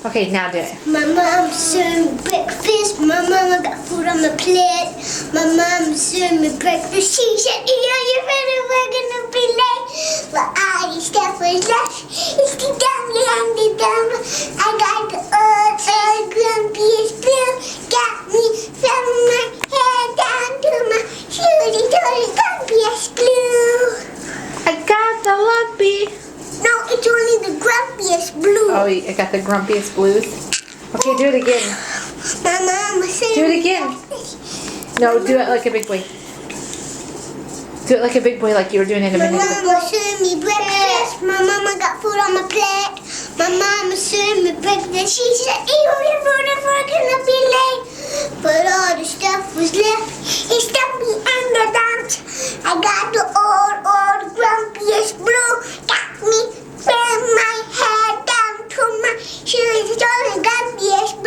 Okay, now do it. My mom served me breakfast. My mama got food on the plate. My mom served me breakfast. She said, you're ready, we're gonna be late. But all the stuff was left. It's the dummy and the dumb. I got the old grumpiest blue. Got me from my head down to my shoes. It's only grumpiest blue. I got the lumpy. No, it's only the grumpiest blue. Oh, I got the grumpiest blues. Okay, do it again. My mama said. Do it again. No, do it like a big boy. Do it like a big boy, like you were doing it a My minute ago. mama served me breakfast. My mama got food on my plate. My mama served me breakfast. She said, your food is we're gonna be late. But all the stuff was left. It stuck me in the dumps. I got the old grumpiest blue. Got me from my head down to my shoes. It's all the grumpiest